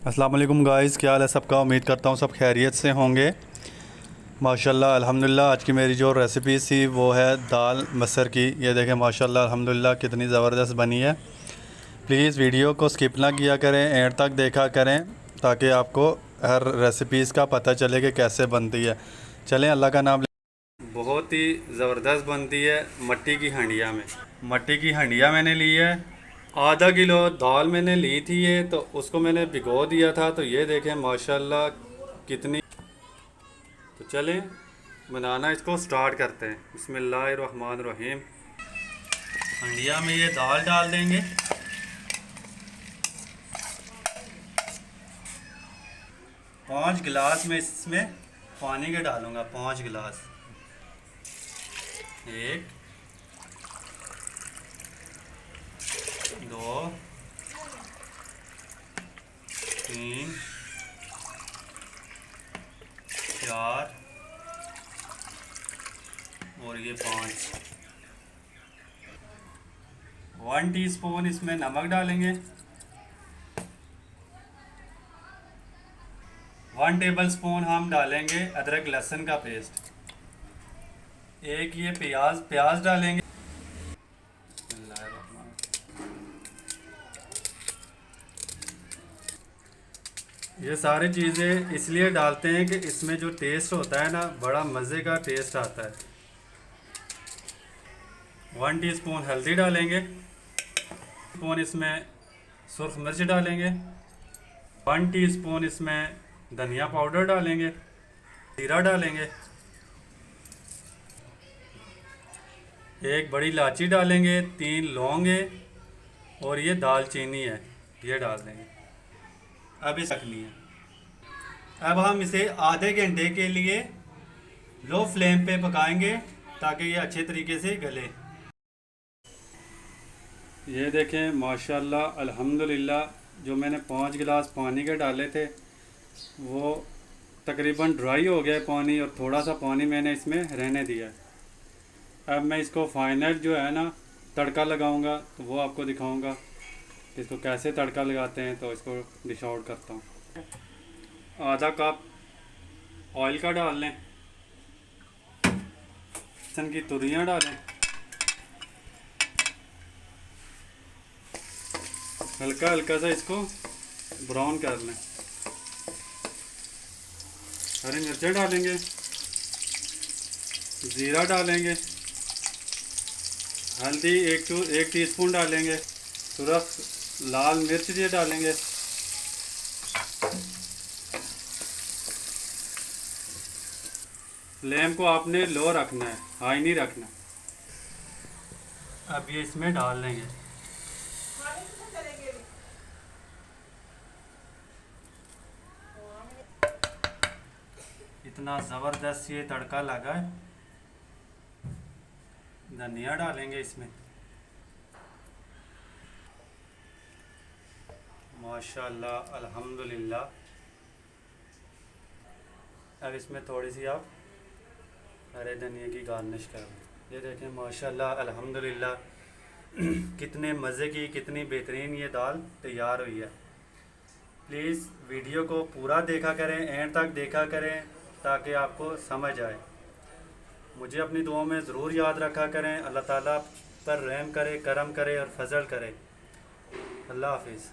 अस्सलाम वालेकुम गाइस, क्या हाल है सबका। उम्मीद करता हूँ सब खैरियत से होंगे। माशाल्लाह अल्हम्दुलिल्लाह। आज की मेरी जो रेसिपी थी वो है दाल मसर की। ये देखें माशाल्लाह अल्हम्दुलिल्लाह कितनी ज़बरदस्त बनी है। प्लीज़ वीडियो को स्किप ना किया करें, एंड तक देखा करें ताकि आपको हर रेसिपीज़ का पता चले कि कैसे बनती है। चलें अल्लाह का नाम बहुत ही ज़बरदस्त बनती है मट्टी की हंडिया में। मट्टी की हंडिया मैंने ली है। आधा किलो दाल मैंने ली थी ये, तो उसको मैंने भिगो दिया था। तो ये देखें माशाल्लाह कितनी। तो चलें बनाना इसको स्टार्ट करते हैं। बिस्मिल्लाहिर्रहमानिर्रहीम। हंडिया में ये दाल डाल देंगे। 5 गिलास में इसमें पानी के डालूंगा। 5 गिलास। 1 2 3 4 और ये 5। 1 टीस्पून इसमें नमक डालेंगे। 1 टेबलस्पून हम डालेंगे अदरक लहसुन का पेस्ट। एक ये प्याज डालेंगे। ये सारी चीज़ें इसलिए डालते हैं कि इसमें जो टेस्ट होता है ना, बड़ा मज़े का टेस्ट आता है। 1 टीस्पून हल्दी डालेंगे। स्पून इसमें सुर्ख मिर्च डालेंगे। 1 टीस्पून इसमें धनिया पाउडर डालेंगे। जीरा डालेंगे। एक बड़ी इलायची डालेंगे। 3 लौंग है और ये दालचीनी है, ये डाल देंगे। अब इस रखनी है। अब हम इसे आधे घंटे के लिए लो फ्लेम पे पकाएंगे ताकि ये अच्छे तरीके से गले। ये देखें माशाल्लाह अल्हम्दुलिल्लाह, जो मैंने 5 गिलास पानी के डाले थे वो तकरीबन ड्राई हो गया पानी, और थोड़ा सा पानी मैंने इसमें रहने दिया है। अब मैं इसको फाइनल जो है ना तड़का लगाऊंगा, तो वो आपको दिखाऊंगा कि इसको कैसे तड़का लगाते हैं। तो इसको डिश आउट करता हूँ। आधा कप ऑयल का डाल लें। लहसुन की तुरियाँ डालें। हल्का हल्का सा इसको ब्राउन कर लें। हरी मिर्चें डालेंगे। ज़ीरा डालेंगे। हल्दी 1 टीस्पून डालेंगे। सुरख लाल मिर्च ये डालेंगे। फ्लेम को आपने लो रखना है, हाई नहीं रखना। अब ये इसमें डाल देंगे। इतना ज़बरदस्त ये तड़का लगा है। धनिया डालेंगे इसमें। माशाल्लाह अल्हम्दुलिल्लाह। अब इसमें थोड़ी सी आप हरे धनिया की गार्निश कर लें। ये देखें माशाल्लाह अल्हम्दुलिल्लाह कितने मज़े की, कितनी बेहतरीन ये दाल तैयार हुई है। प्लीज़ वीडियो को पूरा देखा करें, एंड तक देखा करें ताकि आपको समझ आए। मुझे अपनी दुआओं में ज़रूर याद रखा करें। अल्लाह ताला पर रहम करे, करम करे और फजल करे। अल्लाह हाफिज़।